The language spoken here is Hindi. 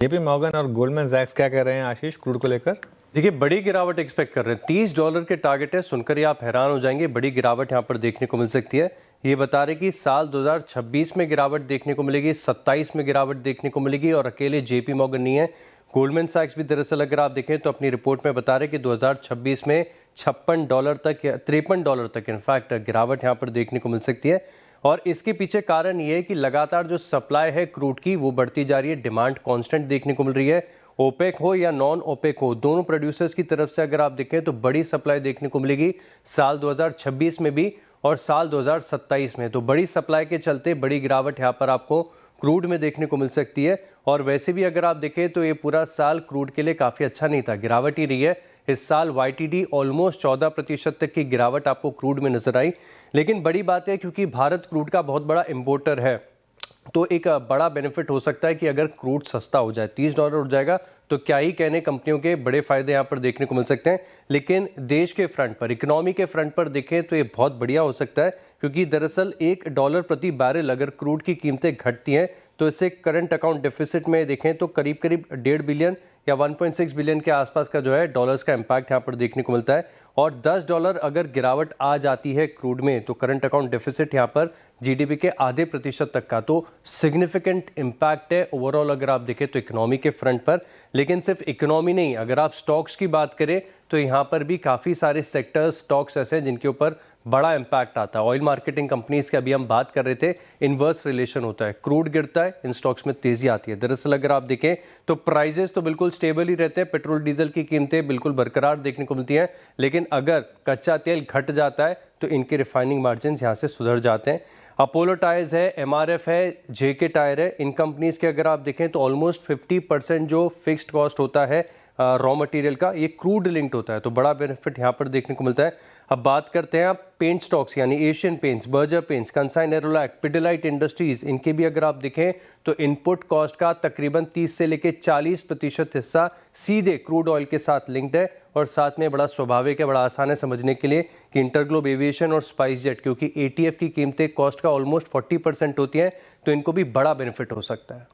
जेपी मॉर्गन और गोल्डमैन सैक्स क्या कह रहे हैं आशीष क्रूड को लेकर? देखिए, बड़ी गिरावट एक्सपेक्ट कर रहे हैं। $30 के टारगेट है, सुनकर ही आप हैरान हो जाएंगे। बड़ी गिरावट यहाँ पर देखने को मिल सकती है। ये बता रहे कि साल 2026 में गिरावट देखने को मिलेगी, 27 में गिरावट देखने को मिलेगी। और अकेले जेपी मॉर्गन नहीं है, गोल्डमैन सैक्स भी दरअसल अगर आप देखें तो अपनी रिपोर्ट में बता रहे कि 2026 में $56 तक या $53 तक इनफैक्ट गिरावट यहाँ पर देखने को मिल सकती है। और इसके पीछे कारण ये है कि लगातार जो सप्लाई है क्रूड की वो बढ़ती जा रही है, डिमांड कांस्टेंट देखने को मिल रही है। ओपेक हो या नॉन ओपेक हो, दोनों प्रोड्यूसर्स की तरफ से अगर आप देखें तो बड़ी सप्लाई देखने को मिलेगी साल 2026 में भी और साल 2027 में। तो बड़ी सप्लाई के चलते बड़ी गिरावट यहाँ पर आपको क्रूड में देखने को मिल सकती है। और वैसे भी अगर आप देखें तो ये पूरा साल क्रूड के लिए काफ़ी अच्छा नहीं था, गिरावट ही रही है। इस साल YTD ऑलमोस्ट 14% तक की गिरावट आपको क्रूड में नजर आई। लेकिन बड़ी बात है, क्योंकि भारत क्रूड का बहुत बड़ा इंपोर्टर है, तो एक बड़ा बेनिफिट हो सकता है कि अगर क्रूड सस्ता हो जाए, $30 उठ जाएगा, तो क्या ही कहने, कंपनियों के बड़े फायदे यहाँ पर देखने को मिल सकते हैं। लेकिन देश के फ्रंट पर, इकोनॉमी के फ्रंट पर देखें तो ये बहुत बढ़िया हो सकता है, क्योंकि दरअसल $1 प्रति बैरल अगर क्रूड की कीमतें घटती हैं तो इससे करंट अकाउंट डिफिसिट में देखें तो करीब करीब 1.5 बिलियन या 1.6 बिलियन के आसपास का जो है डॉलर्स का इम्पैक्ट यहाँ पर देखने को मिलता है। और $10 अगर गिरावट आ जाती है क्रूड में तो करंट अकाउंट डिफिसिट यहाँ पर GDP के आधे प्रतिशत तक का, तो सिग्निफिकेंट इम्पैक्ट है ओवरऑल अगर आप देखें तो इकोनॉमी के फ्रंट पर। लेकिन सिर्फ इकोनॉमी नहीं, अगर आप स्टॉक्स की बात करें तो यहाँ पर भी काफ़ी सारे सेक्टर्स, स्टॉक्स ऐसे हैं जिनके ऊपर बड़ा इम्पैक्ट आता है। ऑयल मार्केटिंग कंपनीज की अभी हम बात कर रहे थे, इन्वर्स रिलेशन होता है, क्रूड गिरता है, इन स्टॉक्स में तेजी आती है। दरअसल अगर आप देखें तो प्राइजेस तो बिल्कुल स्टेबल ही रहते हैं, पेट्रोल डीजल की कीमतें बिल्कुल बरकरार देखने को मिलती हैं। लेकिन अगर कच्चा तेल घट जाता है तो इनके रिफाइनिंग मार्जिन यहाँ से सुधर जाते हैं। अपोलो टायर्स है, MRF है, JK टायर है, इन कंपनीज के अगर आप देखें तो ऑलमोस्ट 50% जो फिक्स्ड कॉस्ट होता है रॉ मटेरियल का, ये क्रूड लिंक्ड होता है, तो बड़ा बेनिफिट यहाँ पर देखने को मिलता है। अब बात करते हैं आप पेंट स्टॉक्स, यानी Asian paints, Berger paints, Kansai Nerolac, Pidilite industries, इनके भी अगर आप देखें तो इनपुट कॉस्ट का तकरीबन 30 से लेकर 40% हिस्सा सीधे क्रूड ऑयल के साथ लिंक्ड है। और साथ में बड़ा स्वाभाविक है, बड़ा आसान है समझने के लिए कि इंटरग्लोब एविएशन और स्पाइस जेट, क्योंकि ATF की कीमतें कॉस्ट का ऑलमोस्ट 40% होती हैं, तो इनको भी बड़ा बेनिफिट हो सकता है।